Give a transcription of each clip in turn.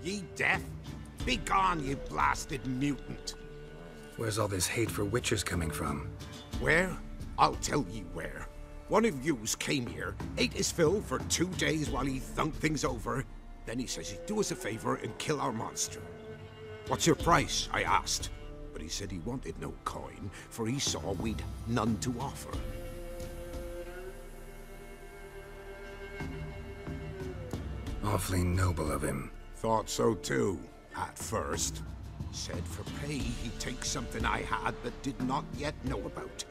Ye deaf? Begone, you blasted mutant! Where's all this hate for witchers coming from? Where? I'll tell ye where. One of yous came here, ate his fill for 2 days while he thunked things over. Then he says he'd do us a favor and kill our monster. What's your price? I asked. But he said he wanted no coin, for he saw we'd none to offer. Awfully noble of him. Thought so too, at first. Said for pay he'd take something I had but did not yet know about.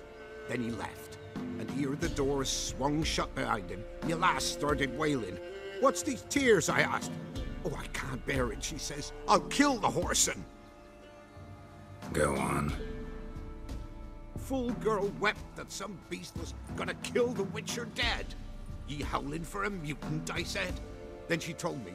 Then he left, and here the door swung shut behind him. My lass started wailing. What's these tears? I asked. Oh, I can't bear it, she says. I'll kill the whoreson. Go on. Full girl wept that some beast was gonna kill the witcher dead. Ye howling for a mutant, I said. Then she told me,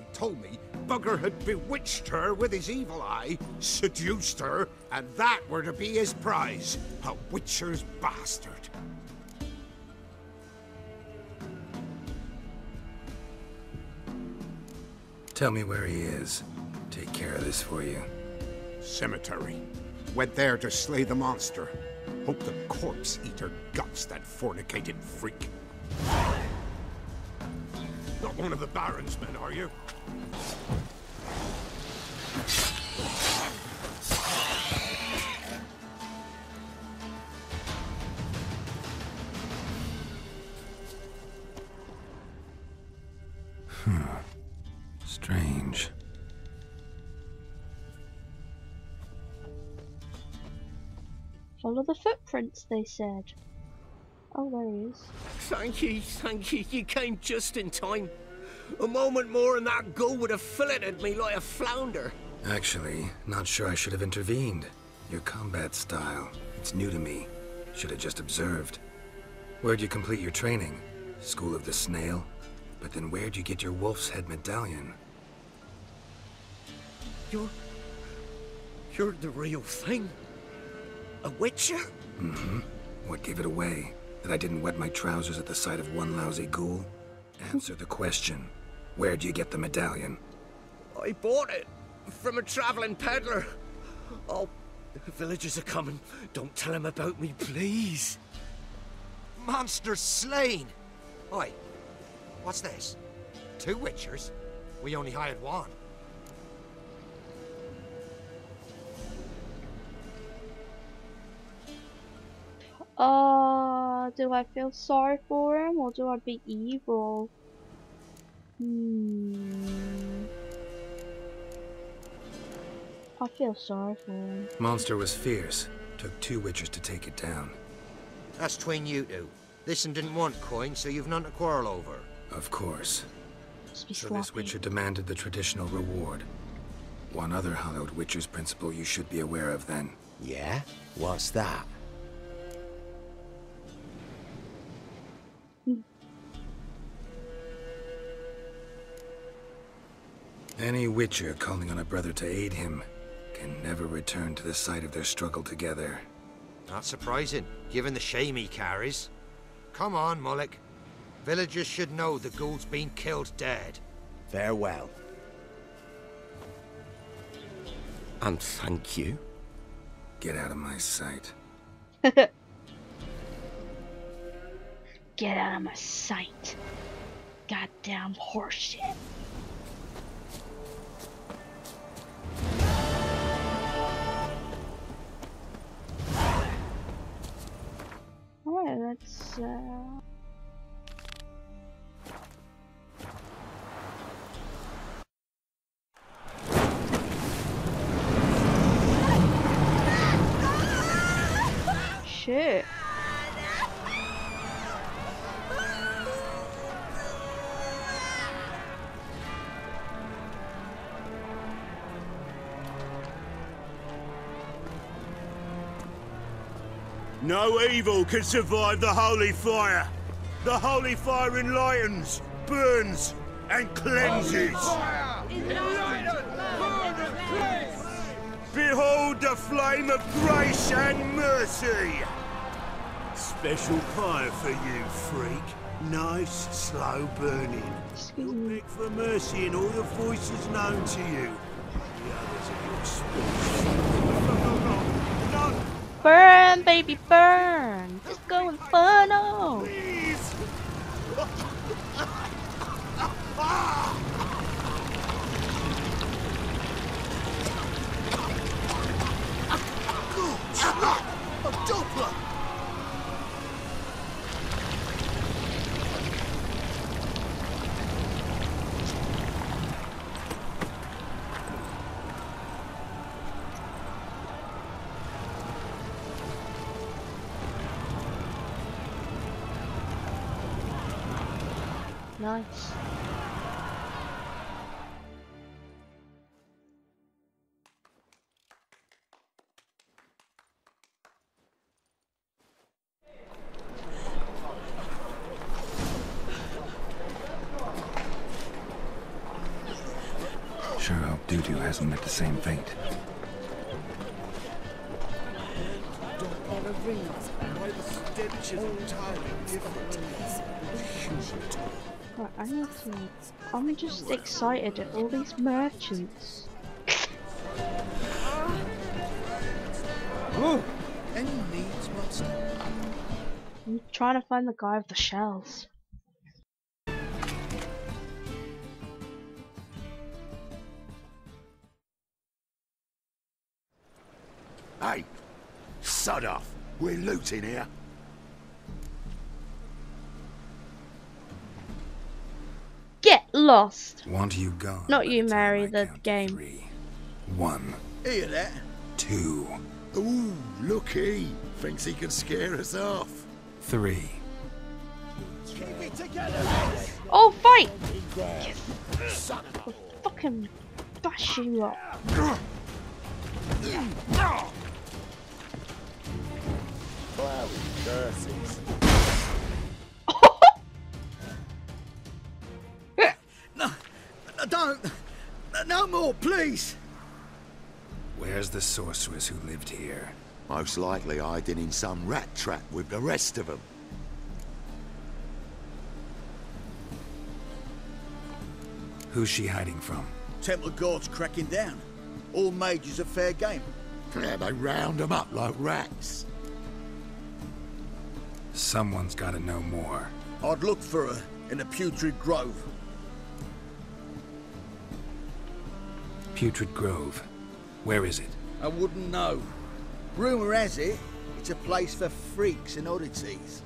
Bugger had bewitched her with his evil eye, seduced her, and that were to be his prize. A witcher's bastard. Tell me where he is. Take care of this for you. Cemetery. Went there to slay the monster. Hope the corpse eat her guts, that fornicated freak. Not one of the Baron's men, are you? Strange. Follow the footprints, they said. Oh, there he is. Thank you. You came just in time. A moment more and that gull would have filleted me like a flounder. Actually, not sure I should have intervened. Your combat style, it's new to me. Should have just observed. Where'd you complete your training? School of the Snail? But then where'd you get your wolf's head medallion? You're the real thing? A witcher? Mm-hmm. What gave it away? That I didn't wet my trousers at the sight of one lousy ghoul? Answer the question. Where'd you get the medallion? I bought it from a traveling peddler. Oh, the villagers are coming. Don't tell them about me, please. Monster slain! Oi, what's this? 2 witchers? We only hired one. Do I feel sorry for him or do I be evil? I feel sorry for him. Monster was fierce. Took 2 witchers to take it down. That's tween you two. This one didn't want coin, so you've none to quarrel over. Of course. Must be So sloppy. this witcher demanded the traditional reward. One other hallowed witcher's principle you should be aware of then. Yeah? What's that? Any witcher calling on a brother to aid him can never return to the site of their struggle together. Not surprising, given the shame he carries. Come on, Mullock. Villagers should know the ghoul's been killed dead. Farewell. And thank you. Get out of my sight. Get out of my sight. Goddamn horseshit. Alright, let's shit. No evil can survive the holy fire. The holy fire enlightens, burns, and cleanses. Behold the flame of grace and mercy. Special fire for you, freak. Nice, slow burning. You'll beg for mercy in all the voices known to you. The others are your sport. No! Burn, baby, burn! Disco Inferno! Please! A Doppler! Nice. Sure hope Doo-Doo hasn't met the same fate. Right, I need to. I'm just excited at all these merchants. Oh! Any needs, monster? I'm trying to find the guy with the shells. Hey! Sod off! We're looting here. Get lost! Want you gone? Not you, by the time Mary, I the count to game. 3. 1, Hear that? 2, Ooh, looky! Thinks he can scare us off. 3. Keep it together! Oh, fight! I'll fucking bash you up. No, don't! No more, please! Where's the sorceress who lived here? Most likely hiding in some rat trap with the rest of them. Who's she hiding from? Temple Guard's cracking down. All mages are fair game. Yeah, they round them up like rats. Someone's gotta know more. I'd look for her in the Putrid Grove. Putrid Grove. Where is it? I wouldn't know. Rumour has it, it's a place for freaks and oddities.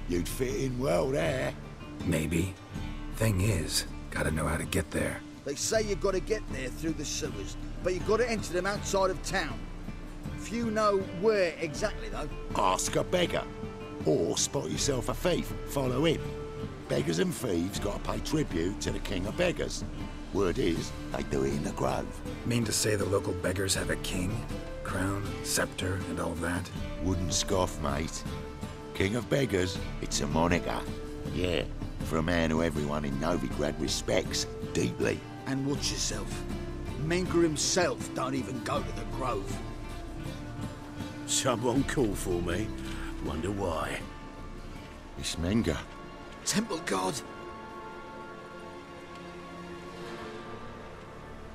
You'd fit in well there. Maybe. Thing is, gotta know how to get there. They say you've got to get there through the sewers, but you've got to enter them outside of town. Few know where exactly, though. Ask a beggar. Or spot yourself a thief. Follow him. Beggars and thieves got to pay tribute to the king of beggars. Word is, they do it in the grove. Mean to say the local beggars have a king? Crown, scepter, and all that? Wouldn't scoff, mate. King of beggars, it's a moniker. Yeah, for a man who everyone in Novigrad respects deeply. And watch yourself. Menker himself don't even go to the Grove. Someone call for me. Wonder why. It's Menga. Temple Guard.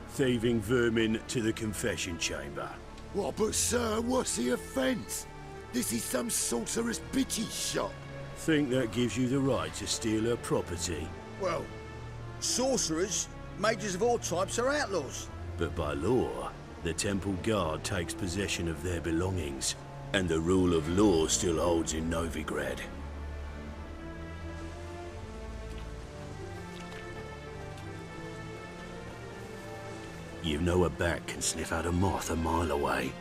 Thieving vermin to the confession chamber. What, but sir, what's the offence? This is some sorcerer's bitchy shop. Think that gives you the right to steal her property, Well, sorcerers, mages of all types are outlaws. but by law, the temple guard takes possession of their belongings, and the rule of law still holds in Novigrad. You know a bat can sniff out a moth a mile away.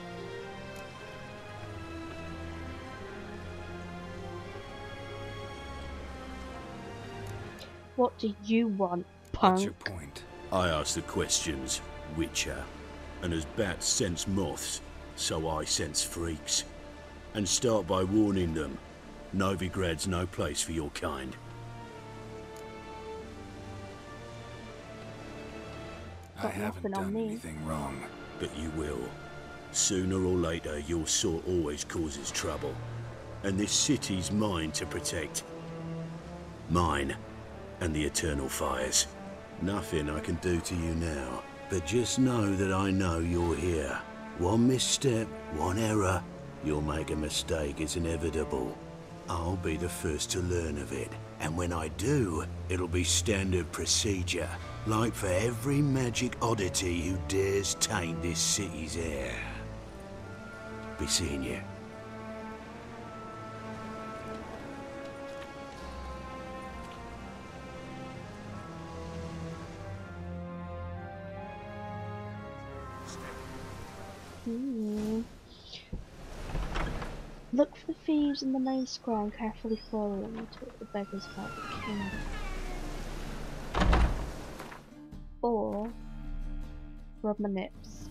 What do you want, What's your punk? point? I ask the questions, Witcher. And as bats sense moths, so I sense freaks. And start by warning them, Novigrad's no place for your kind. I Got haven't nothing on done me. anything wrong. But you will. Sooner or later, your sort always causes trouble. And this city's mine to protect. Mine and the eternal fires. Nothing I can do to you now, but just know that I know you're here. One misstep, one error, you'll make a mistake, it's inevitable. I'll be the first to learn of it, and when I do, it'll be standard procedure, like for every magic oddity who dares taint this city's air. Be seeing you. Look for the thieves in the main square and carefully follow them until the beggars about the kingdom. Or rub my nips.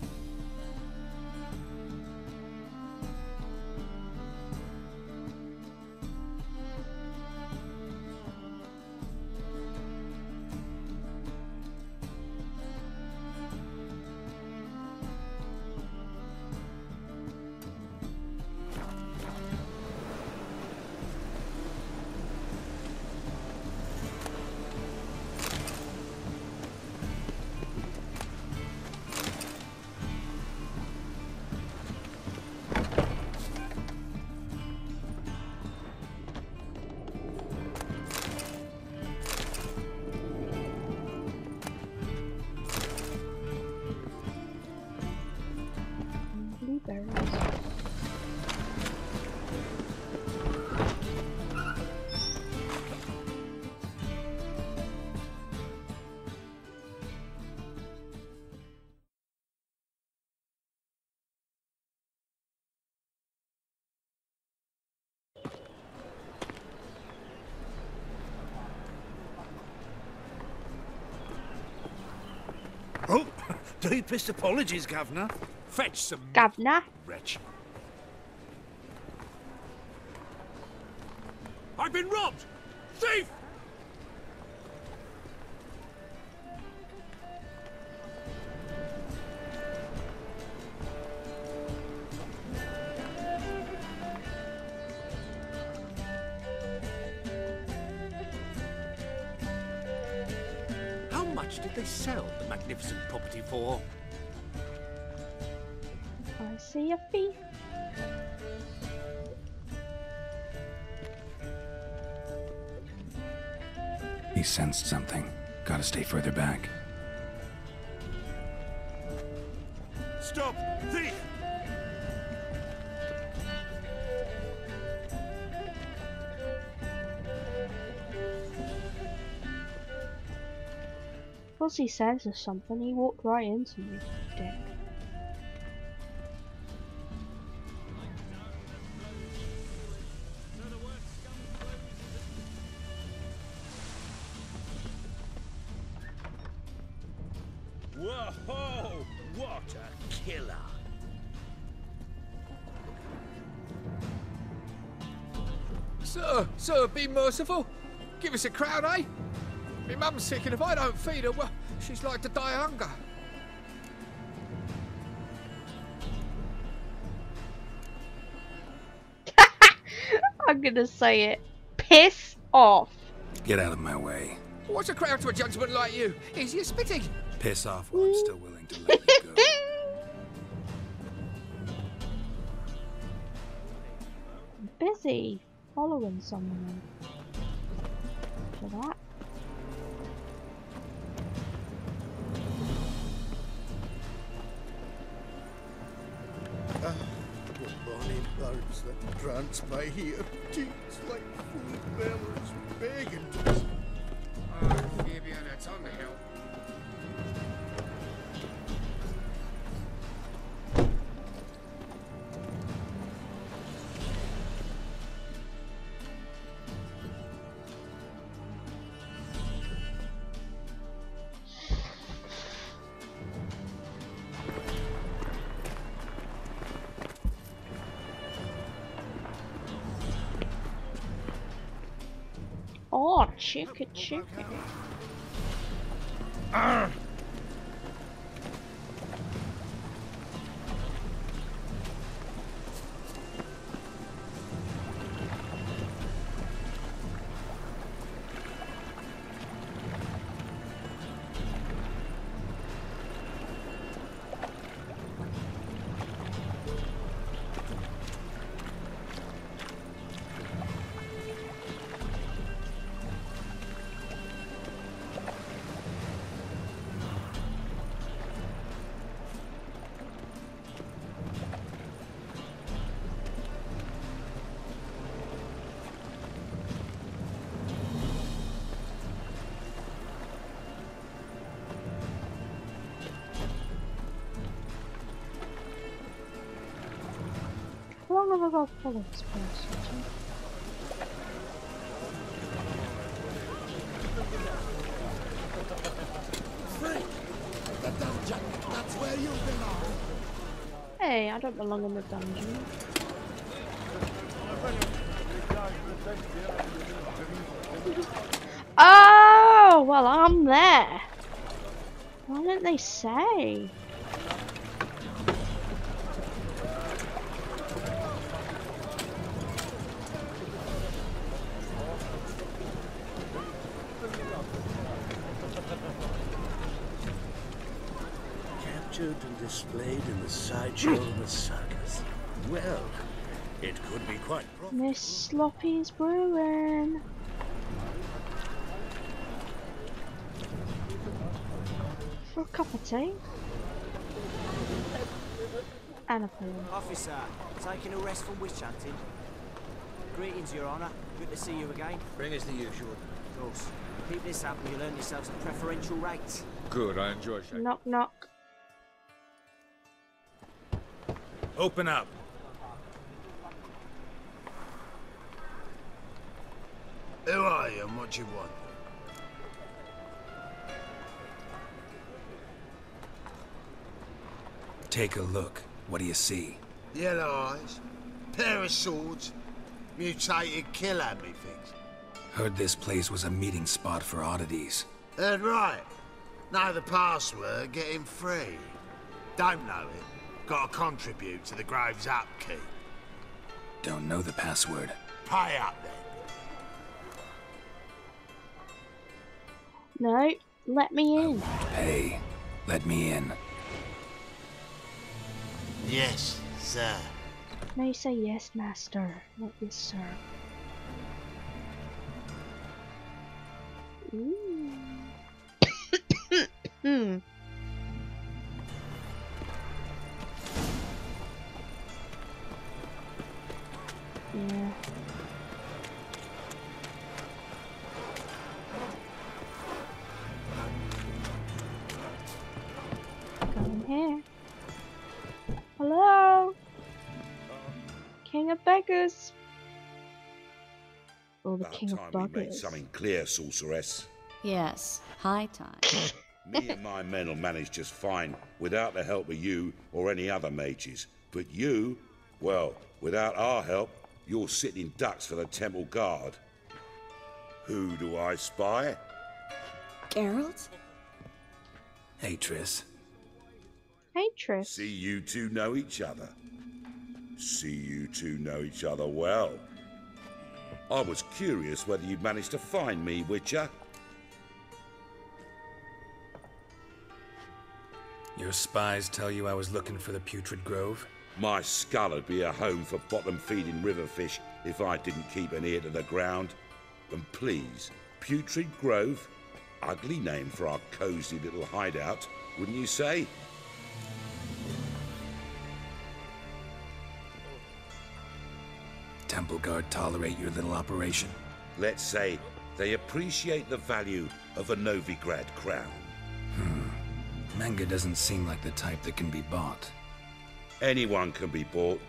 Oh, deepest apologies, Governor. Fetch some Governor. wretch. I've been robbed! Thief! How much did they sell the magnificent property for? I see a thief. He sensed something. Gotta stay further back. Stop! Thief! Because he says or something, he walked right into me, dick. Whoa! What a killer! Sir, be merciful. Give us a crown, eh? My mum's sick, and if I don't feed her, well, she's like to die of hunger. I'm gonna say it. Piss off. Get out of my way. What's a crown to a gentleman like you? Easy as spitting. Piss off while I'm still willing to let you go. Busy following someone. For that. What bonny birds that prance by here, cheeks like food bellers begging to us. Fabian, it's on the hill. Oh, chicken. have I got to follow this person? The dungeon, that's where you belong. Hey, I don't belong in the dungeon. Oh, well, I'm there. Why didn't they say? Captured and displayed in the sideshow of a circus. Well, it could be quite Miss Sloppy's brewing. For a cup of tea. And a pillow. Officer, taking a rest from witch hunting. Greetings, Your Honour. Good to see you again. Bring us the usual. Of course. Keep this up and you'll earn yourselves a preferential rate. Good, I enjoy shaking. Knock knock. Open up. Who are you and what do you want? Take a look. What do you see? Yellow eyes, pair of swords, mutated killer, methinks. Heard this place was a meeting spot for oddities. Heard right. Know the password, get him free. Don't know it, gotta contribute to the Grove's upkeep. Don't know the password. Pay up then. No, let me in. Hey, let me in. Yes, sir. No, you say yes, master, not yes, sir. Ooh. Yeah. Go in here. Hello? King of Beggars. Or the King of Time we made Buggers. something clear, sorceress. Yes, high time. Me and my men will manage just fine without the help of you or any other mages. But you, well, without our help, you're sitting ducks for the temple guard. Who do I spy? Geralt? Hey, Triss. Hey, Triss. See you two know each other. See you two know each other well. I was curious whether you'd managed to find me, Witcher. Your spies tell you I was looking for the Putrid Grove? My skull would be a home for bottom-feeding river fish if I didn't keep an ear to the ground. And please, Putrid Grove? Ugly name for our cosy little hideout, wouldn't you say? Temple Guard tolerate your little operation? Let's say they appreciate the value of a Novigrad crown. Manga doesn't seem like the type that can be bought. Anyone can be bought,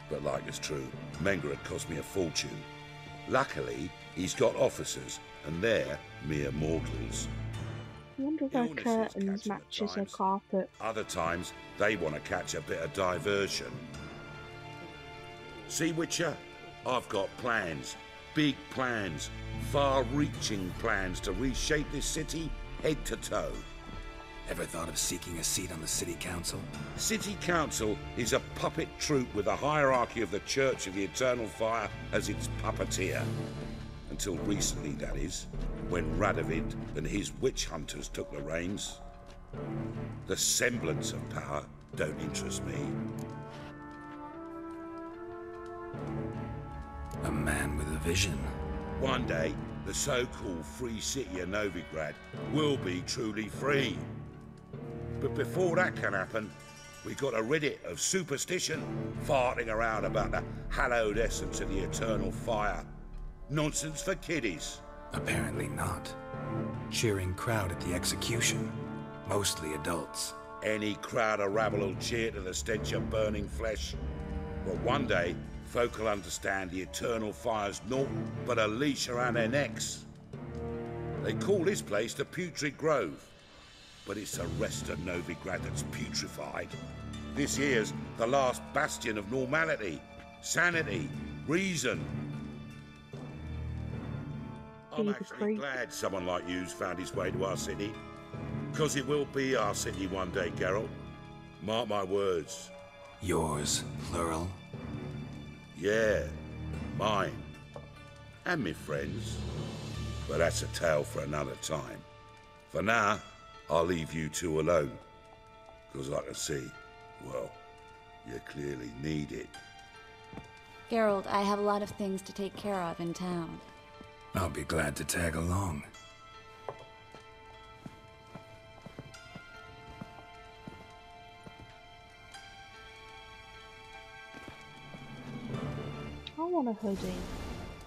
but like it's true, Menga had cost me a fortune. Luckily, he's got officers, and they're mere mortals. I wonder if our Illnesses curtains catch 'em at matches her times. carpet. Other times, they want to catch a bit of diversion. See, Witcher? I've got plans. Big plans. Far-reaching plans to reshape this city head to toe. Ever thought of seeking a seat on the city council? City Council is a puppet troupe with a hierarchy of the Church of the Eternal Fire as its puppeteer. Until recently, that is, when Radovid and his witch hunters took the reins. The semblance of power don't interest me. A man with a vision. One day, the so-called free city of Novigrad will be truly free. But before that can happen, we got to rid it of superstition, farting around about the hallowed essence of the eternal fire. Nonsense for kiddies. Apparently not. Cheering crowd at the execution. Mostly adults. Any crowd of rabble will cheer to the stench of burning flesh. But one day, Folk will understand the eternal fire's naught but a leash around their necks. They call this place the Putrid Grove, but it's the rest of Novigrad that's putrefied. This here's the last bastion of normality, sanity, reason. I'm actually glad someone like you's found his way to our city. Because it will be our city one day, Geralt. Mark my words. Yours, plural? Yeah, mine. And me friends. But that's a tale for another time. For now, I'll leave you two alone. Because I can see, well, you clearly need it. Geralt, I have a lot of things to take care of in town. I'll be glad to tag along. I want a hoodie.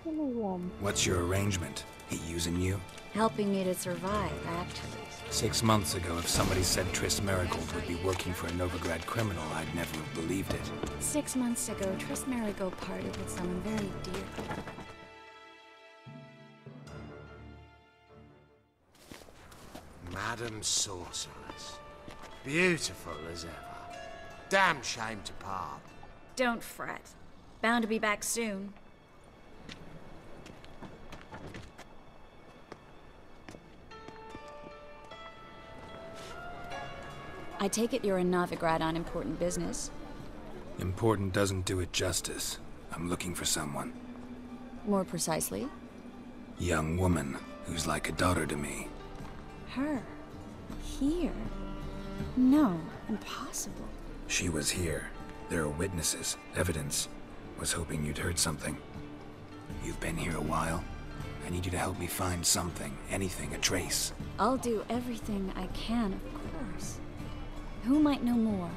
Give me one. What's your arrangement? He using you? Helping me to survive, actually. 6 months ago, if somebody said Triss Marigold would be working for a Novigrad criminal, I'd never have believed it. 6 months ago, Triss Marigold parted with someone very dear. Madam Sorceress. Beautiful as ever. Damn shame to part. Don't fret. Bound to be back soon. I take it you're in Novigrad on important business. Important doesn't do it justice. I'm looking for someone. More precisely? Young woman who's like a daughter to me. Her? Here? No, impossible. She was here. There are witnesses, evidence. Was hoping you'd heard something. You've been here a while. I need you to help me find something, anything, a trace. I'll do everything I can, of course. Who might know more?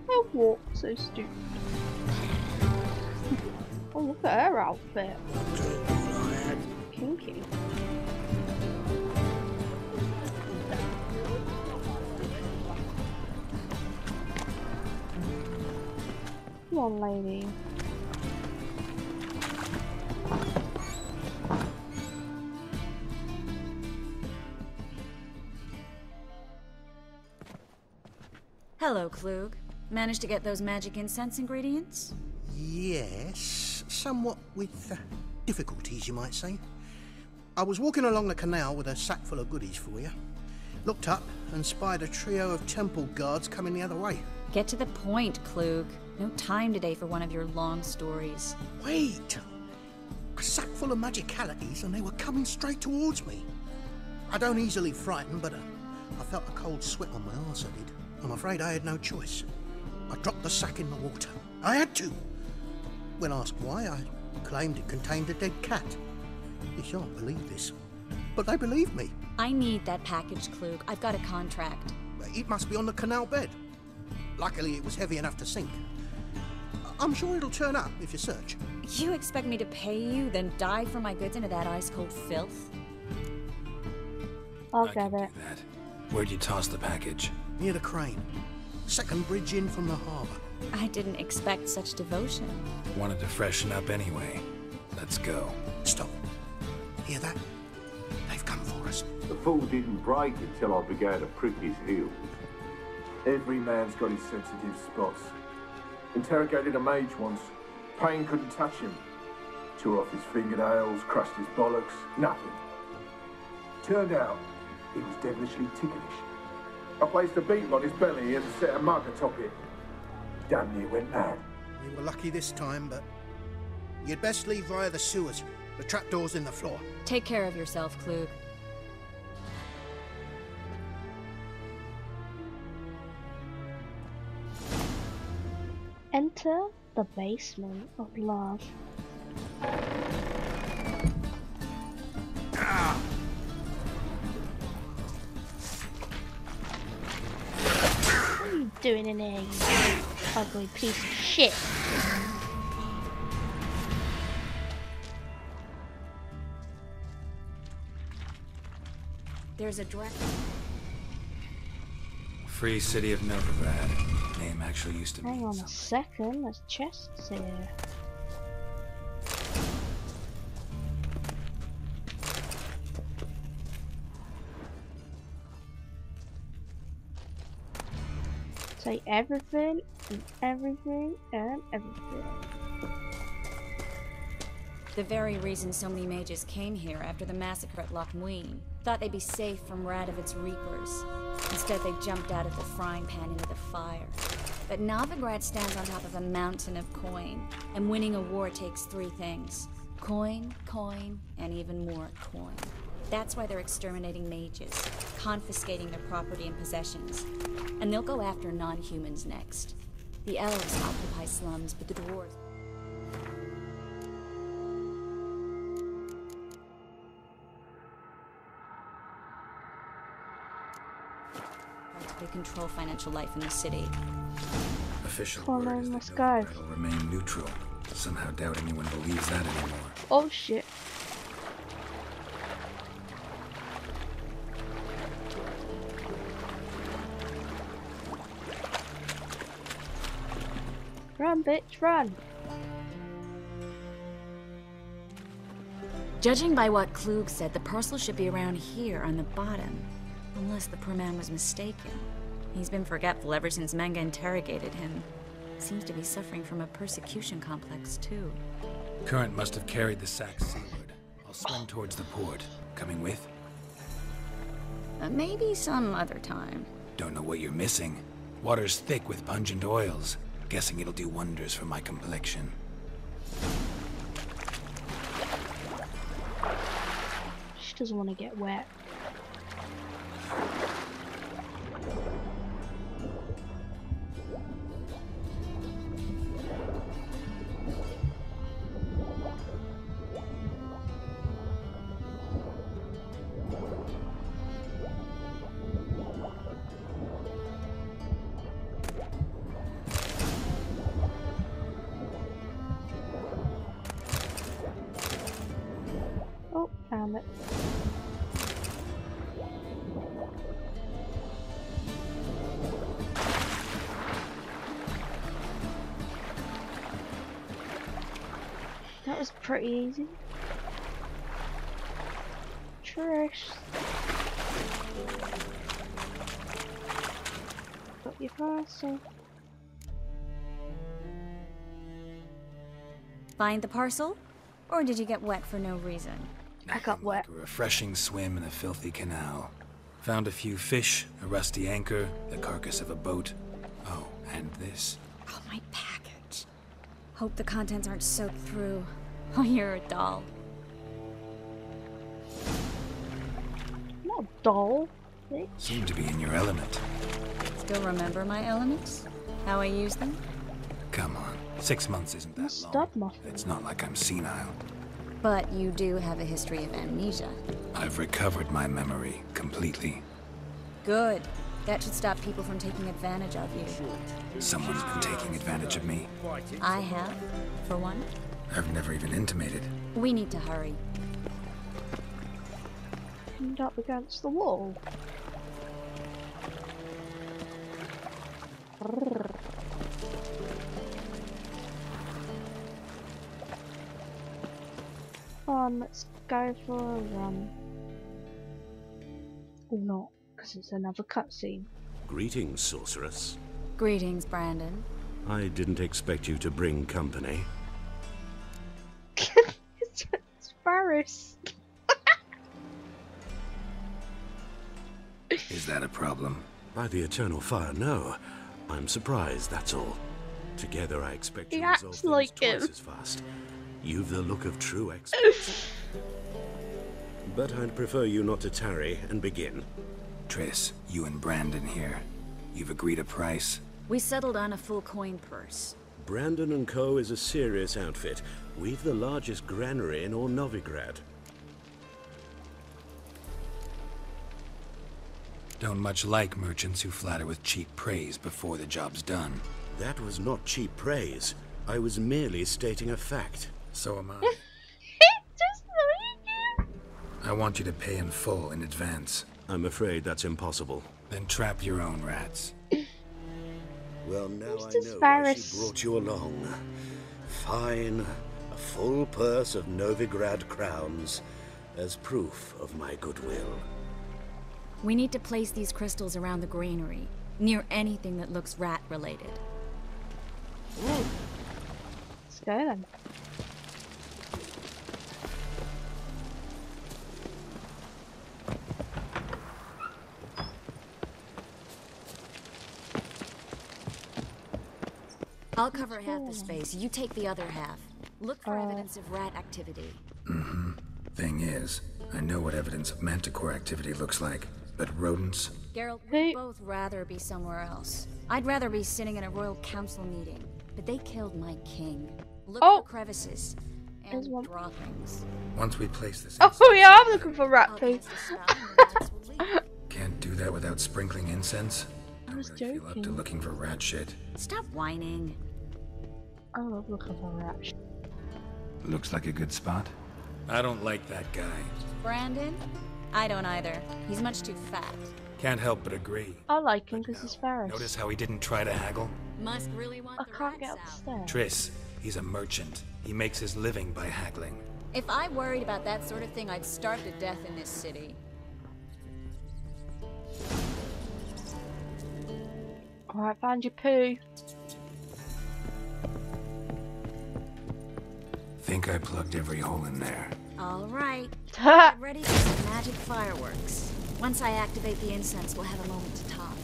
Her walk so stupid. Oh, look at her outfit. Kinky. Come on, lady. Hello, Klug. Managed to get those magic incense ingredients? Yes, somewhat with difficulties, you might say. I was walking along the canal with a sack full of goodies for you. Looked up and spied a trio of temple guards coming the other way. Get to the point, Klug. No time today for one of your long stories. Wait! A sack full of magicalities and they were coming straight towards me. I don't easily frighten, but I felt a cold sweat on my arse, I did. I'm afraid I had no choice. I dropped the sack in the water. I had to. When asked why, I claimed it contained a dead cat. You shan't believe this, but they believed me. I need that package, Klug. I've got a contract. It must be on the canal bed. Luckily, it was heavy enough to sink. I'm sure it'll turn up if you search. You expect me to pay you, then dive for my goods into that ice-cold filth? I'll get it. Where'd you toss the package? Near the crane. Second bridge in from the harbour. I didn't expect such devotion. Wanted to freshen up anyway. Let's go. Stop. Hear that? They've come for us. The fall didn't break until I began to prick his heels. Every man's got his sensitive spots. Interrogated a mage once. Pain couldn't touch him. Tore off his fingernails, crushed his bollocks, nothing. Turned out, he was devilishly ticklish. I placed a beetle on his belly and set a mug atop it. Damn near went mad. You were lucky this time, but you'd best leave via the sewers. The trapdoor's in the floor. Take care of yourself, Klug. Enter the basement of love. What are you doing in here, you ugly piece of shit? There's a direct... Free City of Novigrad. Name actually used to mean Hang on a something. second, there's chests here. Say everything and everything and everything. The very reason so many mages came here after the massacre at Loch Muin. Thought they'd be safe from Radovid's reapers. Instead, they jumped out of the frying pan into the fire. But Novigrad stands on top of a mountain of coin, and winning a war takes 3 things. Coin, coin, and even more coin. That's why they're exterminating mages, confiscating their property and possessions. And they'll go after non-humans next. The elves occupy slums, but the dwarves... practically control financial life in the city. Official Come word on, is let's that go. Novigrad will remain neutral. Somehow doubt anyone believes that anymore. Oh shit. Run, bitch, run! Judging by what Klug said, the parcel should be around here on the bottom. Unless the poor man was mistaken. He's been forgetful ever since Manga interrogated him. Seems to be suffering from a persecution complex, too. Current must have carried the sack seaward. I'll swim towards the port. Coming with? Maybe some other time. Don't know what you're missing. Water's thick with pungent oils. Guessing it'll do wonders for my complexion. She doesn't want to get wet. Oh, found it. That was pretty easy. Trish. Got your parcel. Find the parcel? Or did you get wet for no reason? I got wet. A refreshing swim in a filthy canal. Found a few fish, a rusty anchor, the carcass of a boat. Oh, and this. Oh, my package. Hope the contents aren't soaked through. Oh, you're a doll. Not a doll. Bitch. Seem to be in your element. Still remember my elements? How I use them? Come on. 6 months isn't that Stop long. It's not like I'm senile. But you do have a history of amnesia. I've recovered my memory completely. Good. That should stop people from taking advantage of you. Someone's been taking advantage of me. I have, for one. I've never even intimated. We need to hurry. Pinned up against the wall. Come on, let's go for a run. Or not, because it's another cutscene. Greetings, sorceress. Greetings, Brandon. I didn't expect you to bring company. It's Varys. Is that a problem? By the eternal fire, no. I'm surprised, that's all. Together I expect He you to resolve acts things like twice him. as fast. You've the look of true experts. But I'd prefer you not to tarry and begin. Triss, you and Brandon here. You've agreed a price? We settled on a full coin purse. Brandon & Co. is a serious outfit. We've the largest granary in all Novigrad. Don't much like merchants who flatter with cheap praise before the job's done. That was not cheap praise. I was merely stating a fact. So am I. Just like you. I want you to pay in full in advance. I'm afraid that's impossible. Then trap your own rats. Well, now I Mr. know why she Sparrows. brought you along. Fine. A full purse of Novigrad crowns as proof of my goodwill. We need to place these crystals around the granary, near anything that looks rat-related. Let's go then. I'll cover half the space, you take the other half. Look for evidence of rat activity. Mm-hmm. Thing is, I know what evidence of manticore activity looks like, but rodents? Geralt, we'd both rather be somewhere else. I'd rather be sitting in a royal council meeting, but they killed my king. Look for crevices and droppings. Once we place this... Oh yeah, I'm looking for rat poo. Can't do that without sprinkling incense? I was Feel up to joking. looking for rat shit. Stop whining. I love looking for rat shit. Looks like a good spot. I don't like that guy. Brandon? I don't either. He's much too fat. Can't help but agree. I like him because he's Ferris. Notice how he didn't try to haggle? Must really want I can't get up the stairs. Triss, he's a merchant. He makes his living by haggling. If I worried about that sort of thing, I'd starve to death in this city. Alright, found your poo. Think I plugged every hole in there. All right. Get ready for some magic fireworks. Once I activate the incense, we'll have a moment to talk.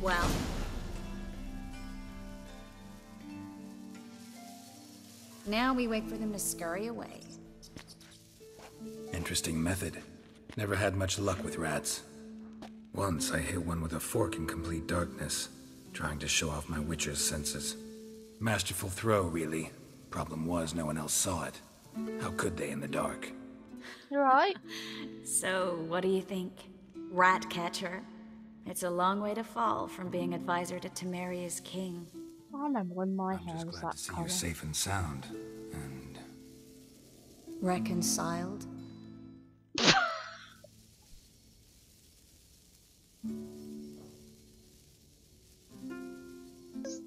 Well? Now we wait for them to scurry away. Interesting method. Never had much luck with rats. Once I hit one with a fork in complete darkness, trying to show off my witcher's senses. Masterful throw, really. Problem was, no one else saw it. How could they in the dark? You're right. So, what do you think? Rat catcher? It's a long way to fall from being advisor to Temeria's king. I remember when my hair was that See, colour. you're safe and sound. And... Reconciled?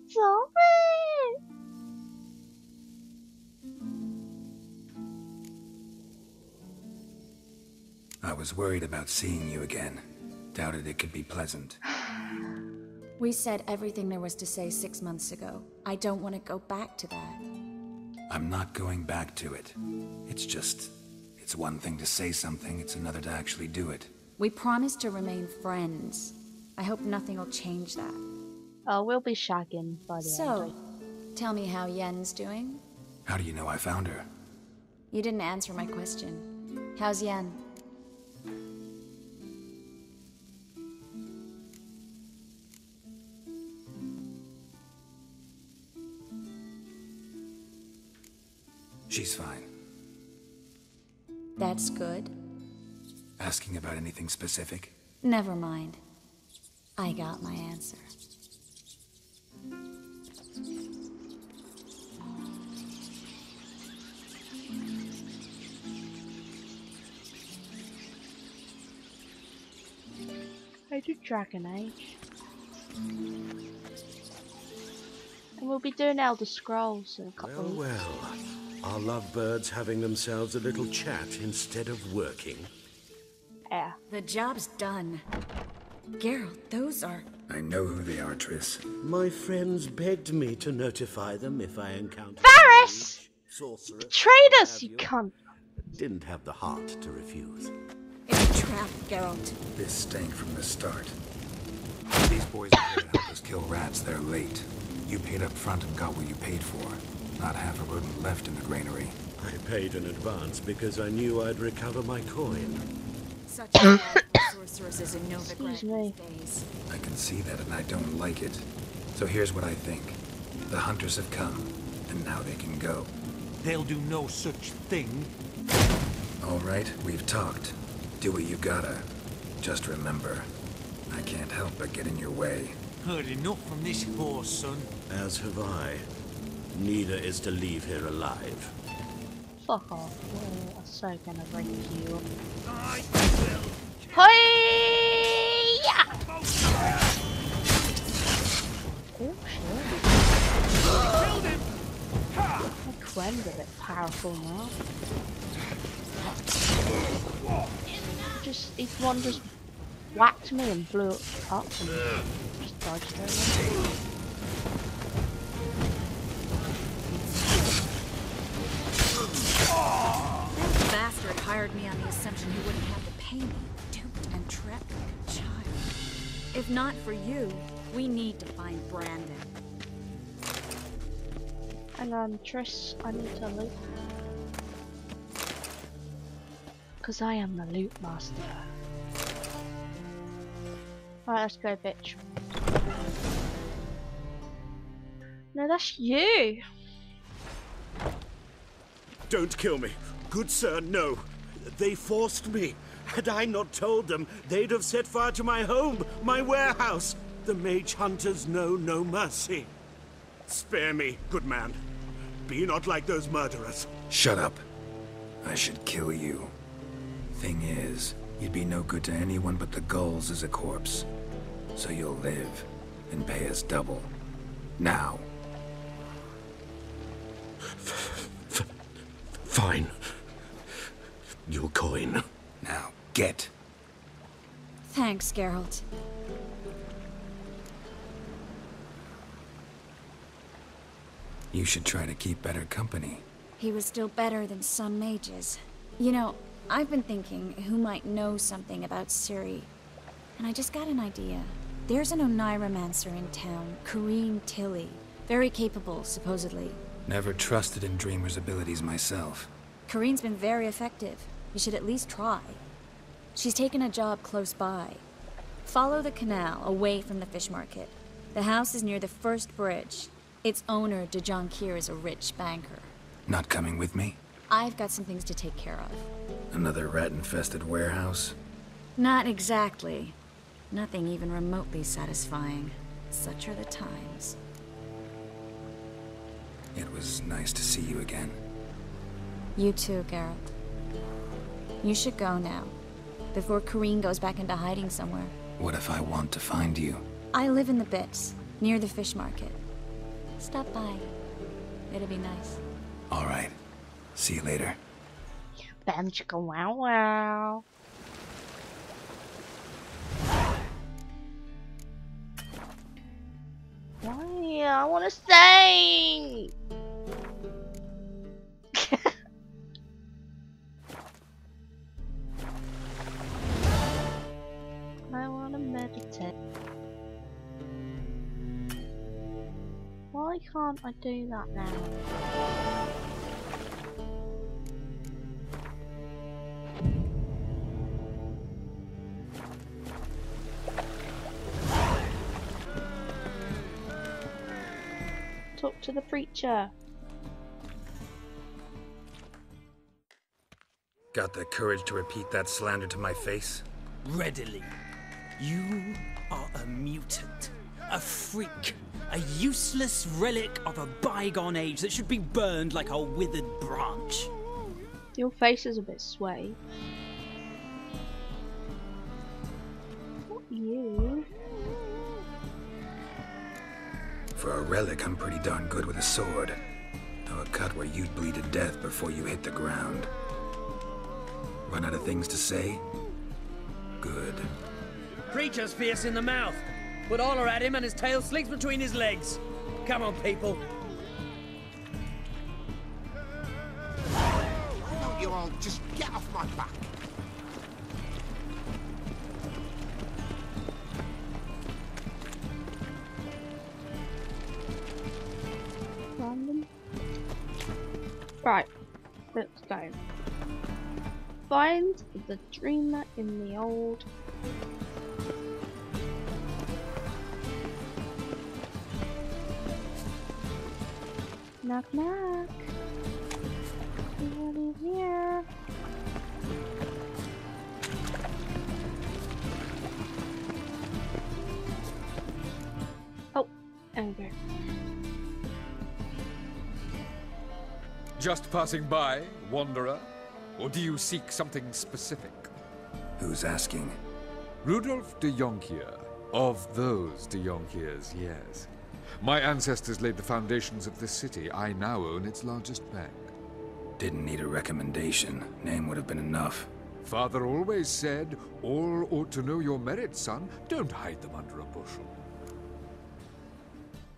Stop it! I was worried about seeing you again. Doubted it could be pleasant. We said everything there was to say 6 months ago. I don't want to go back to that. I'm not going back to it. It's one thing to say something, it's another to actually do it. We promised to remain friends. I hope nothing will change that. Oh, we'll be shagging by the So, end. tell me how Yen's doing? How do you know I found her? You didn't answer my question. How's Yen? She's fine. That's good. Asking about anything specific? Never mind. I got my answer. I do Dragon Age. And we'll be doing Elder Scrolls in a couple of weeks. Well, are lovebirds having themselves a little chat instead of working? Yeah. The job's done. Geralt, those are... I know who they are, Triss. My friends begged me to notify them if I encountered... Varys! Sorcerer. Betrayed us, you cunt! Didn't have the heart to refuse. It's a trap, Geralt. This stank from the start. These boys are here to help us kill rats, they're late. You paid up front and got what you paid for. Not half a rodent left in the granary. I paid in advance because I knew I'd recover my coin. Such a sorceresses in Novigrad these days. I can see that and I don't like it. So here's what I think. The hunters have come, and now they can go. They'll do no such thing. All right, we've talked. Do what you gotta. Just remember, I can't help but get in your way. Heard enough from this horse, son. As have I. Neither is to leave here alive. Fuck off. We're so gonna break you up. I will. Hi-ya! Oh shit. Killed him. My Quen's a bit powerful now. Each one just whacked me and blew up and just dodged it. That bastard hired me on the assumption he wouldn't have to pay me. Duped and trapped like a child. If not for you, we need to find Brandon. Hang on, Triss, I need to loot. Because I am the loot master. Alright, let's go, bitch. No, that's you! Don't kill me. Good sir, no. They forced me. Had I not told them, they'd have set fire to my home, my warehouse. The mage hunters know no mercy. Spare me, good man. Be not like those murderers. Shut up. I should kill you. Thing is, you'd be no good to anyone but the gulls as a corpse. So you'll live and pay us double. Now. Fine. Your coin. Now, get. Thanks, Geralt. You should try to keep better company. He was still better than some mages. You know, I've been thinking who might know something about Ciri. And I just got an idea. There's an Oneiromancer in town, Corrine Tilly. Very capable, supposedly. Never trusted in Dreamer's abilities myself. Corrine's been very effective. You should at least try. She's taken a job close by. Follow the canal away from the fish market. The house is near the first bridge. Its owner, Dejon Kier, is a rich banker. Not coming with me? I've got some things to take care of. Another rat-infested warehouse? Not exactly. Nothing even remotely satisfying. Such are the times. It was nice to see you again. You too, Geralt. You should go now, before Corrine goes back into hiding somewhere. What if I want to find you? I live in the Bits, near the fish market. Stop by. It'll be nice. All right. See you later. Bam chicka wow wow. Why? I want to sing. I want to meditate. Why can't I do that now? Talk to the preacher. Got the courage to repeat that slander to my face? Readily. You are a mutant. A freak. A useless relic of a bygone age that should be burned like a withered branch. Your face is a bit sweaty. Not you. For a relic, I'm pretty darn good with a sword. Though a cut where you'd bleed to death before you hit the ground. Run out of things to say? Good. Creature's fierce in the mouth. Put holler at him and his tail slinks between his legs. Come on, people. Why don't you all just get off my back? Random. Right, let's go. Find the dreamer in the old. Knock knock. Somebody here. Oh, there we go. just passing by, wanderer? Or do you seek something specific? Who's asking? Rudolf de Jonkier. Of those de Jonkiers, yes. My ancestors laid the foundations of this city. I now own its largest bank. Didn't need a recommendation. Name would have been enough. Father always said, all ought to know your merits, son. Don't hide them under a bushel.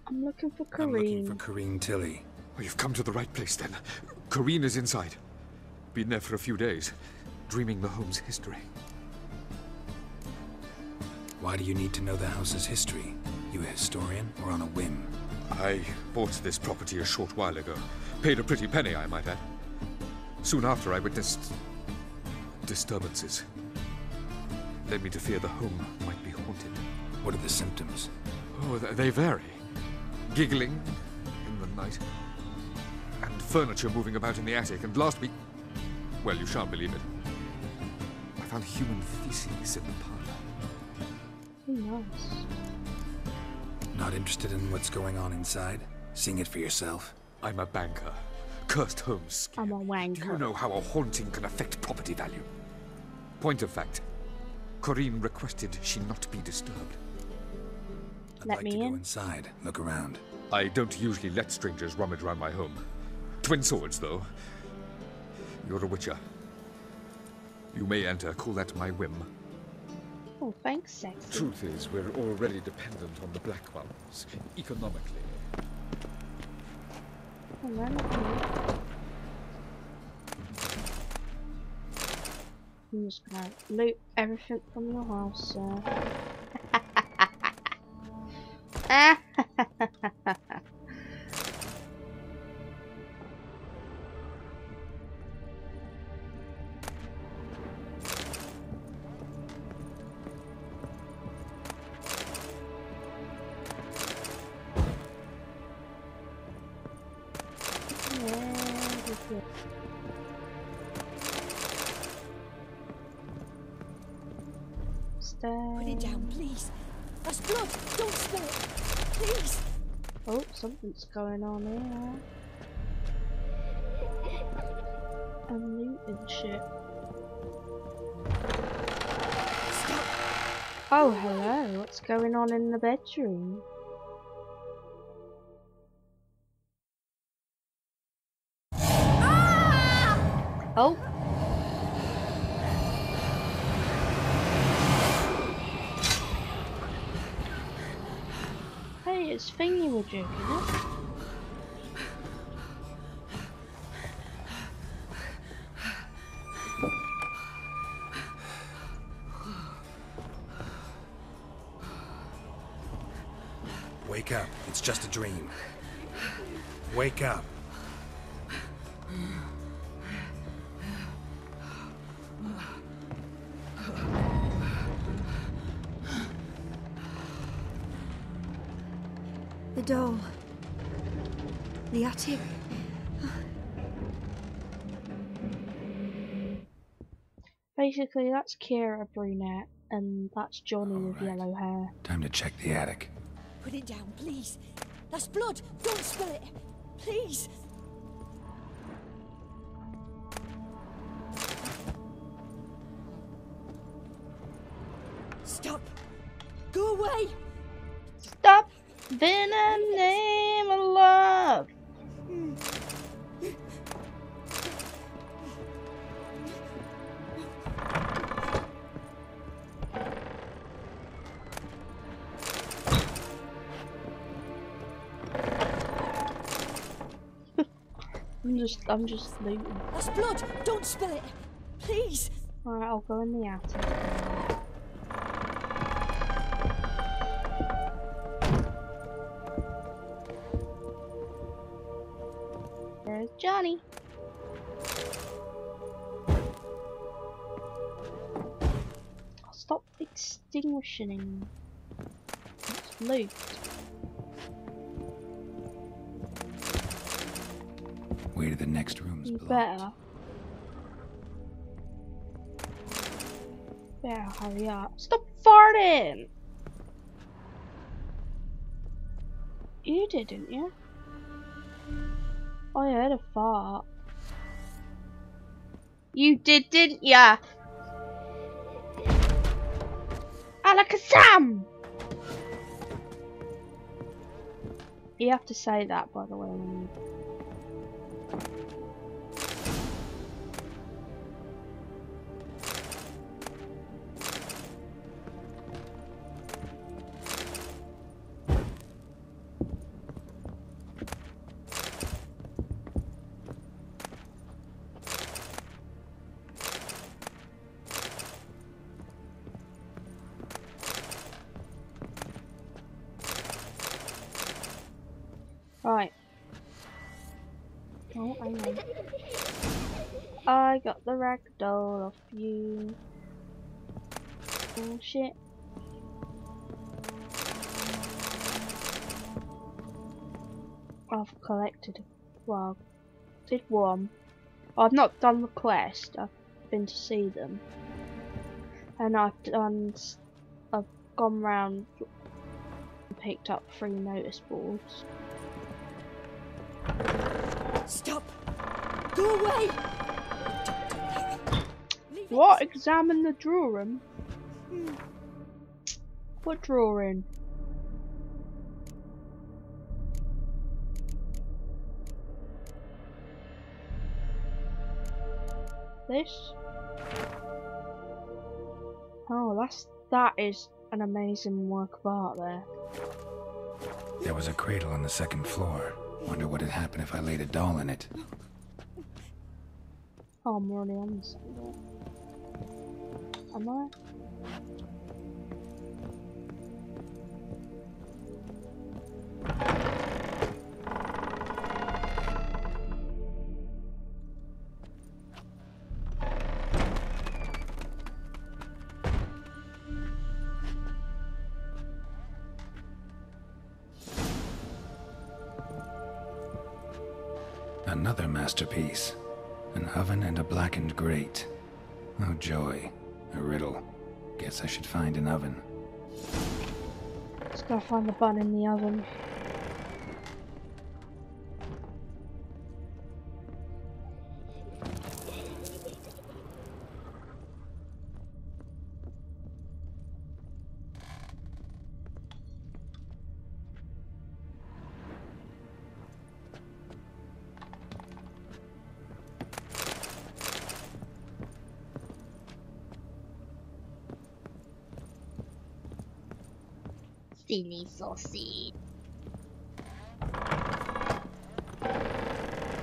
I'm looking for Kareen. I'm looking for Kareen Tilly. Oh, you've come to the right place, then. Kareen is inside. Been there for a few days, dreaming the home's history. Why do you need to know the house's history? You a historian, or on a whim? I bought this property a short while ago. Paid a pretty penny, I might add. Soon after, I witnessed disturbances. Led me to fear the home might be haunted. What are the symptoms? Oh, they vary. Giggling in the night, and furniture moving about in the attic, and last week... well, you shan't believe it. I found human feces in the parlor. Nice. Not interested in what's going on inside? Seeing it for yourself? I'm a banker. Cursed homes. I'm a wanker. Do you know how a haunting can affect property value? Point of fact, Kareen requested she not be disturbed. I'd like to go inside, look around. I don't usually let strangers rummage around my home. Twin swords, though. You're a witcher. You may enter, call that my whim. Oh, thanks, sexy. Truth is, we're already dependent on the Black Ones, economically. Oh, man, okay. I'm just gonna loot everything from your house, sir. Put it down, please. That's blood. Don't spill it. Please. Oh, something's going on here. I'm looting shit. Stop. Oh, hello. What's going on in the bedroom? Ah! Oh. Hey, it's Thingy we're joking, huh? Wake up. It's just a dream. Wake up. The doll. The attic. Basically, that's Kira brunette, and that's Johnny with yellow hair. Time to check the attic. Put it down, please. That's blood. Don't spill it. Please. Stop. Go away. Stop. In the name of love. I'm just looting. That's blood. Don't spill it. Please. Alright, I'll go in the attic. There's Johnny. I'll stop extinguishing. It's loot. Way to the next room's You blocked. Better hurry up. Stop farting! You did, didn't you? I heard a fart. You did, didn't ya? Alakazam! You have to say that, by the way, when you... Right. Oh, hang on. I got the ragdoll off you. Oh shit. I've collected, well, did one. I've not done the quest, I've been to see them. And I've gone round and picked up 3 notice boards. Stop! Go away! What? Examine the drawing? What drawing? This? Oh, that is an amazing work of art there. There was a cradle on the 2nd floor. Wonder what had happened if I laid a doll in it. Oh, I'm already on the 2nd floor. Am I? Another masterpiece. An oven and a blackened grate. Oh joy. A riddle. Guess I should find an oven. Let's go find the bun in the oven. Silly sausage.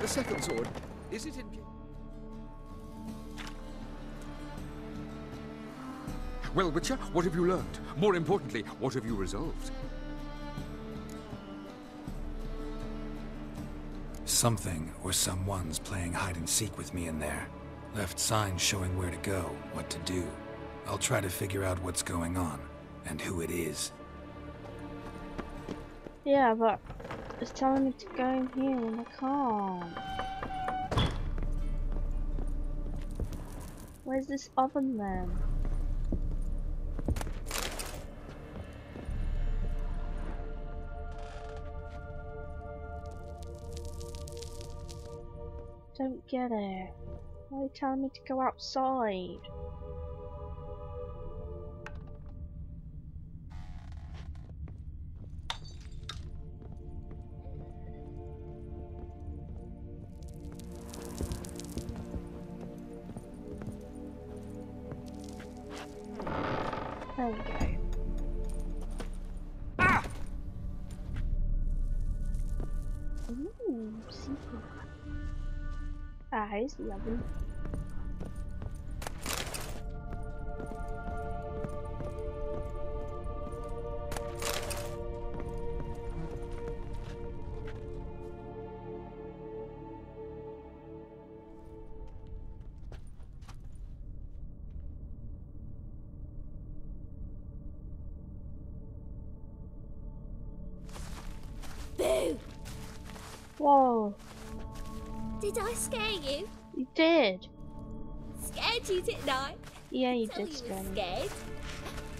The 2nd sword, is it in... Well, Witcher, what have you learned? More importantly, what have you resolved? Something or someone's playing hide and seek with me in there. Left signs showing where to go, what to do. I'll try to figure out what's going on, and who it is. Yeah, but it's telling me to go in here and I can't. Where's this oven then? Don't get it. Why are you telling me to go outside? There we go. Ah! Ooh, secret. Ah, here's the oven. Boo! Whoa. Did I scare you? You did. Scared you, didn't I? Yeah, you Tell did you scare were me. scared.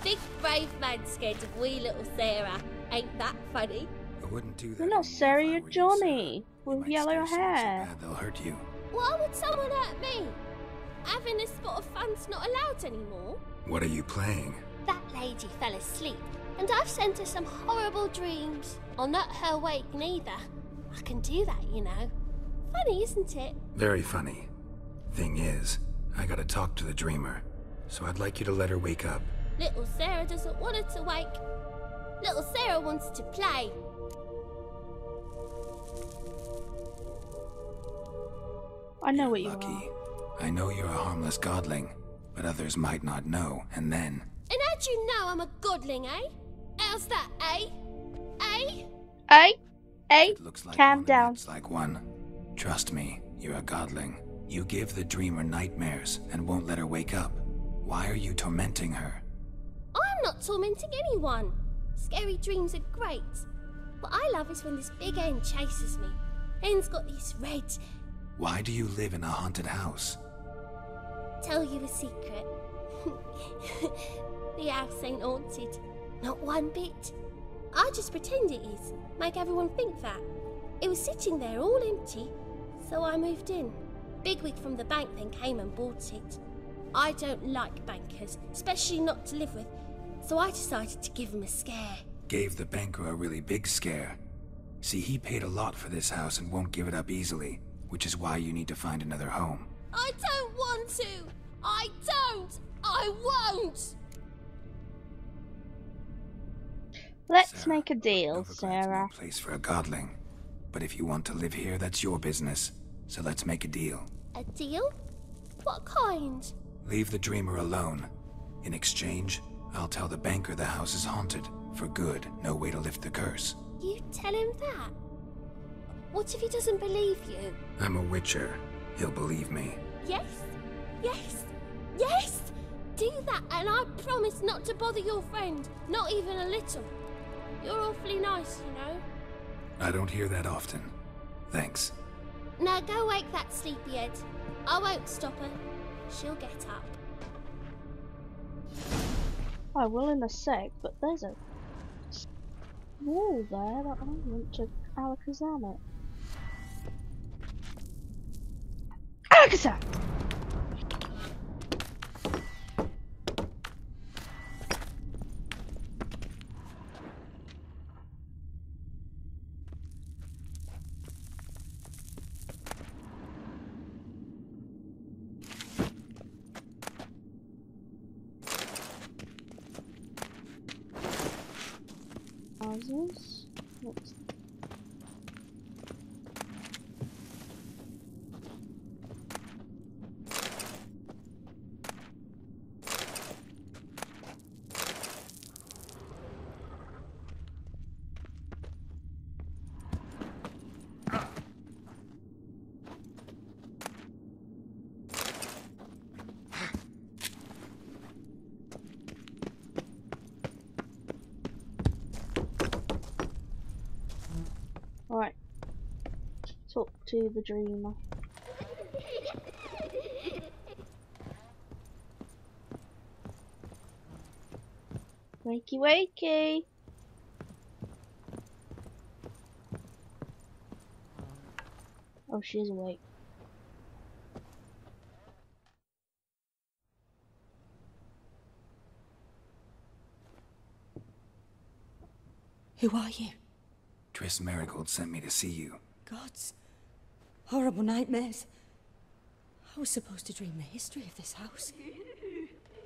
Big brave man scared of wee little Sarah. Ain't that funny? I wouldn't do that. You're not Sarah, you're Johnny. With yellow hair. They'll hurt you. Why would someone hurt me? having a spot of fun's not allowed anymore? What are you playing? That lady fell asleep, and I've sent her some horrible dreams. I'll not her wake neither. I can do that, you know. Funny, isn't it? Very funny. Thing is, I gotta talk to the dreamer, so I'd like you to let her wake up. Little Sarah doesn't want her to wake. Little Sarah wants to play. I know what you Lucky. are. I know you're a harmless godling, but others might not know, and then... And how'd you know I'm a godling, eh? How's that, eh? Eh? Hey, Looks like calm one down. acts like one. Trust me, you're a godling. You give the dreamer nightmares and won't let her wake up. Why are you tormenting her? I'm not tormenting anyone. Scary dreams are great. What I love is when this big hen chases me. Hen's got these red... Why do you live in a haunted house? Tell you a secret. The house ain't haunted. Not one bit. I just pretend it is. Make everyone think that. It was sitting there all empty, so I moved in. Bigwig from the bank then came and bought it. I don't like bankers, especially not to live with, so I decided to give him a scare. Gave the banker a really big scare. See, he paid a lot for this house and won't give it up easily, which is why you need to find another home. I don't want to! I don't! I won't! Let's make a deal, Novigrad's Sarah. no place for a godling. But if you want to live here, that's your business. So let's make a deal. A deal? What kind? Leave the dreamer alone. In exchange, I'll tell the banker the house is haunted. For good, no way to lift the curse. You tell him that? What if he doesn't believe you? I'm a witcher. He'll believe me. Yes? Yes? Yes! Do that and I promise not to bother your friend. Not even a little. You're awfully nice, you know. I don't hear that often. Thanks. Now go wake that sleepyhead. I won't stop her. She'll get up. I will in a sec, but there's a wall there that I want to Alakazam it. Alakazam! Houses. What's Right. Talk to the dreamer. Wakey wakey! Oh, she's awake. Who are you? Triss Marigold sent me to see you. Gods. Horrible nightmares. I was supposed to dream the history of this house.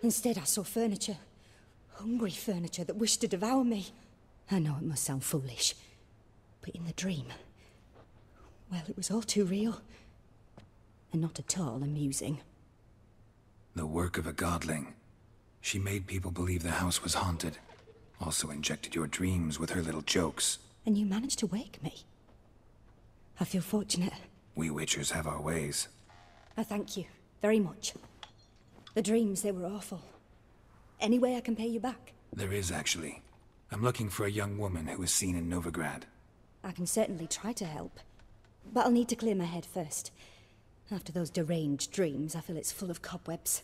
Instead, I saw furniture. Hungry furniture that wished to devour me. I know it must sound foolish, but in the dream, well, it was all too real. And not at all amusing. The work of a godling. She made people believe the house was haunted. Also injected your dreams with her little jokes. And you managed to wake me. I feel fortunate. We witchers have our ways. I thank you very much. The dreams, they were awful. Any way I can pay you back? There is, actually. I'm looking for a young woman who was seen in Novigrad. I can certainly try to help. But I'll need to clear my head first. After those deranged dreams, I feel it's full of cobwebs.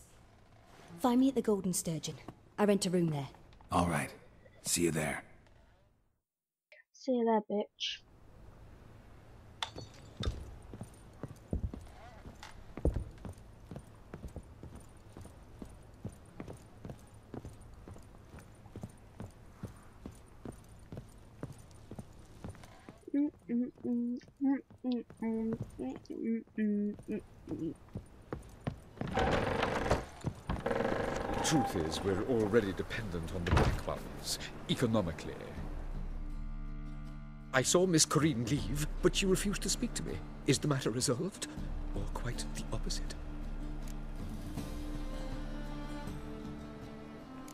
Find me at the Golden Sturgeon. I rent a room there. All right. See you there. See you there, bitch. Truth is, we're already dependent on the black ones, economically. I saw Miss Corinne leave, but she refused to speak to me. Is the matter resolved? Or quite the opposite?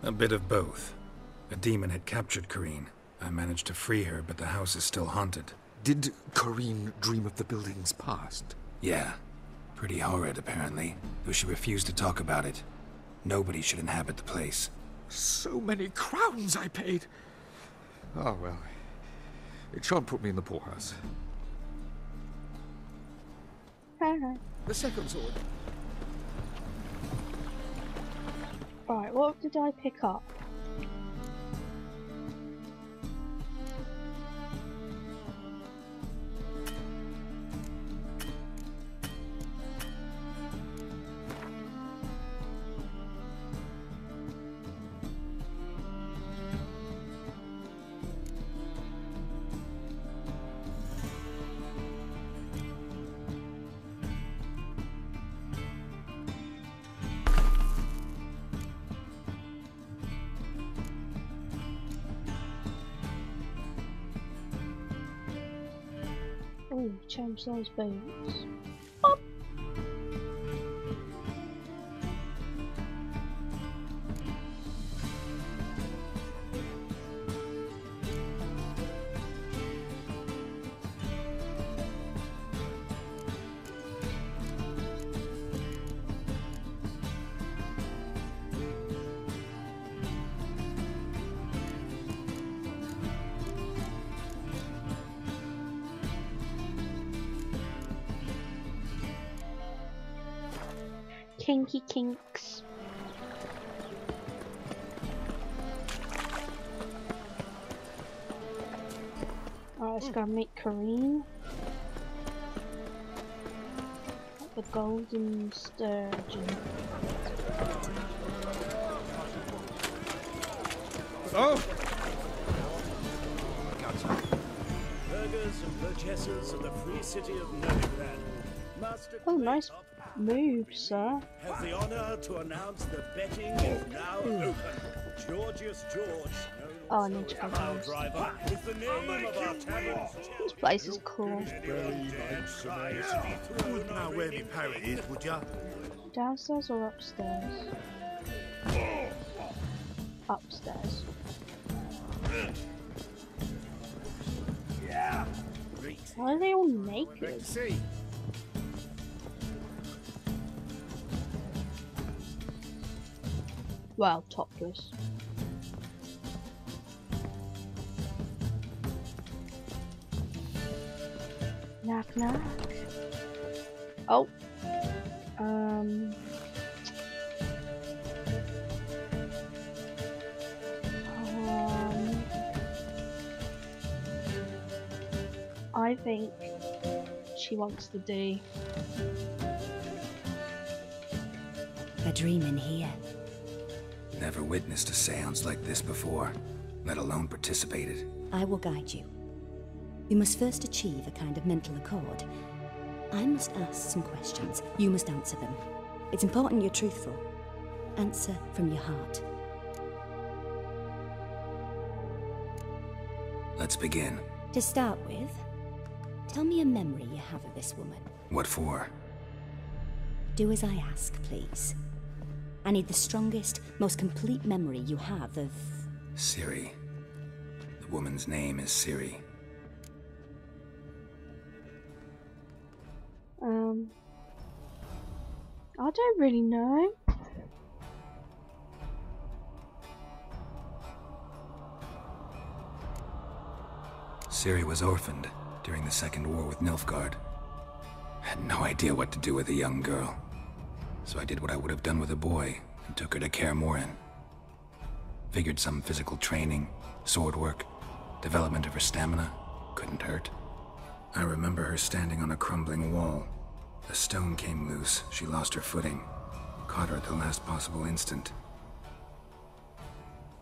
A bit of both. A demon had captured Corinne. I managed to free her, but the house is still haunted. Did Corinne dream of the building's past? Yeah. Pretty horrid, apparently, though she refused to talk about it. Nobody should inhabit the place. So many crowns I paid! Oh, well. It shan't put me in the poorhouse. The second sword. Right, what did I pick up? Oh, change those boots. Up. Kinky kinks. Alright, let's go meet Corinne. The golden sturgeon. Oh! Burghers and burgesses of the free city of Novigrad. Master Oh, nice move, sir. has the honor to announce the betting is now open. Georgius George, Oh, I need to go our down. driver, is the name of our tavern. This place is cool. You wouldn't know where me parrot is, would ya? Downstairs or upstairs? Upstairs. Yeah. Why are they all naked? Great to see. Well, topless. Knock knock. Oh. I think she wants the D. A dream in here. Never witnessed a seance like this before, let alone participated. I will guide you. You must first achieve a kind of mental accord. I must ask some questions. You must answer them. It's important you're truthful. Answer from your heart. Let's begin. To start with, tell me a memory you have of this woman. What for? Do as I ask, please. I need the strongest, most complete memory you have of... Ciri. The woman's name is Ciri. I don't really know. Ciri was orphaned during the Second War with Nilfgaard. Had no idea what to do with a young girl. So I did what I would have done with a boy and took her to Kaer Morhen. Figured some physical training, sword work, development of her stamina couldn't hurt. I remember her standing on a crumbling wall. A stone came loose, she lost her footing. Caught her at the last possible instant.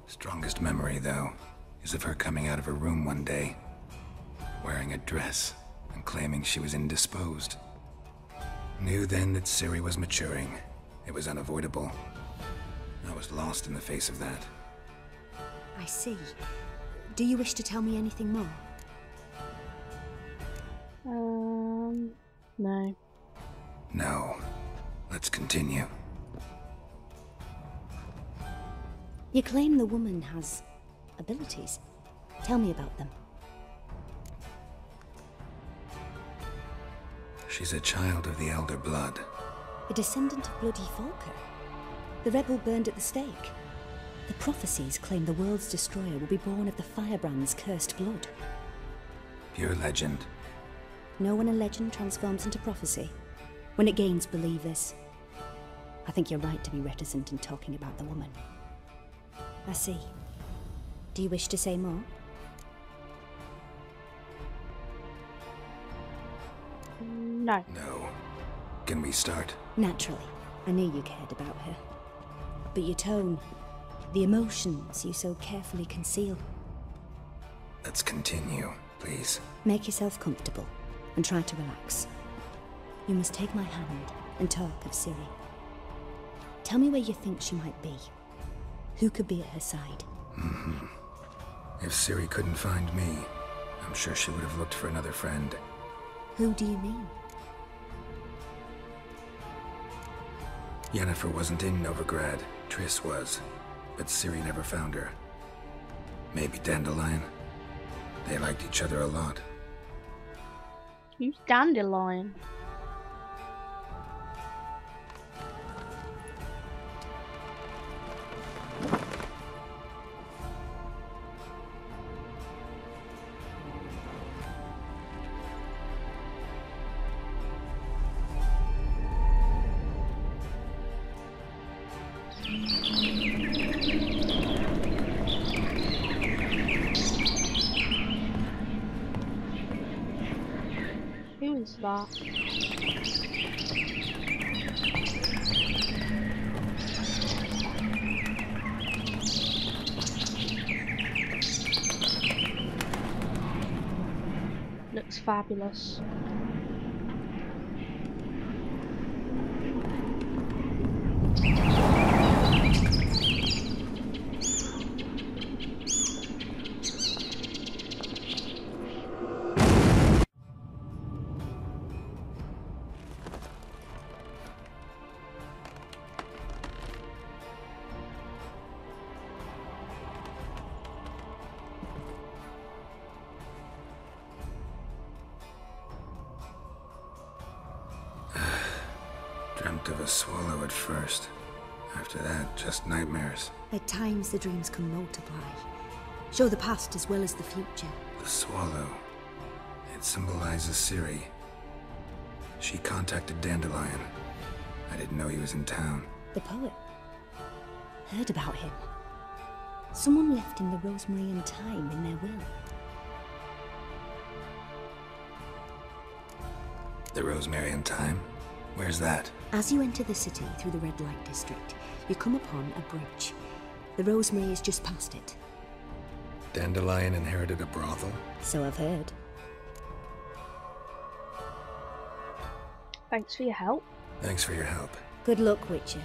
Strongest memory, though, is of her coming out of her room one day. wearing a dress and claiming she was indisposed. Knew then that Ciri was maturing. It was unavoidable. I was lost in the face of that. I see. Do you wish to tell me anything more? No. No. Let's continue. You claim the woman has abilities. Tell me about them. She's a child of the Elder Blood. A descendant of Bloody Falker. The rebel burned at the stake. The prophecies claim the world's destroyer will be born of the Firebrand's cursed blood. Pure legend. Know when a legend transforms into prophecy? When it gains believers. I think you're right to be reticent in talking about the woman. I see. Do you wish to say more? No. No. Can we start? Naturally. I knew you cared about her. But your tone, the emotions you so carefully conceal. Let's continue, please. Make yourself comfortable and try to relax. You must take my hand and talk of Ciri. Tell me where you think she might be. Who could be at her side? If Ciri couldn't find me, I'm sure she would have looked for another friend. Who do you mean? Yennefer wasn't in Novigrad. Triss was. But Ciri never found her. Maybe Dandelion? They liked each other a lot. Who's Dandelion? Who is that? Looks fabulous. Dreamt of a swallow at first. After that, just nightmares. At times the dreams can multiply. Show the past as well as the future. The swallow. It symbolizes Ciri. She contacted Dandelion. I didn't know he was in town. The poet. Heard about him. Someone left him the rosemary and thyme in their will. The rosemary and thyme? Where's that? As you enter the city through the red light district, you come upon a bridge. The rosemary is just past it. Dandelion inherited a brothel? So I've heard. Thanks for your help. Thanks for your help. Good luck, Witcher.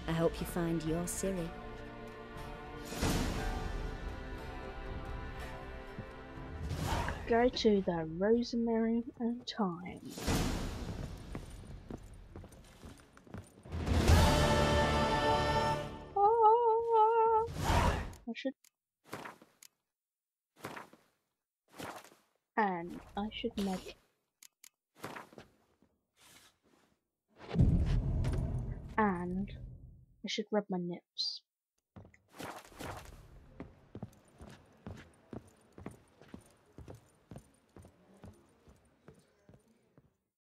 I hope you find your Ciri. Go to the rosemary and thyme. I should. And I should make. And I should rub my nips.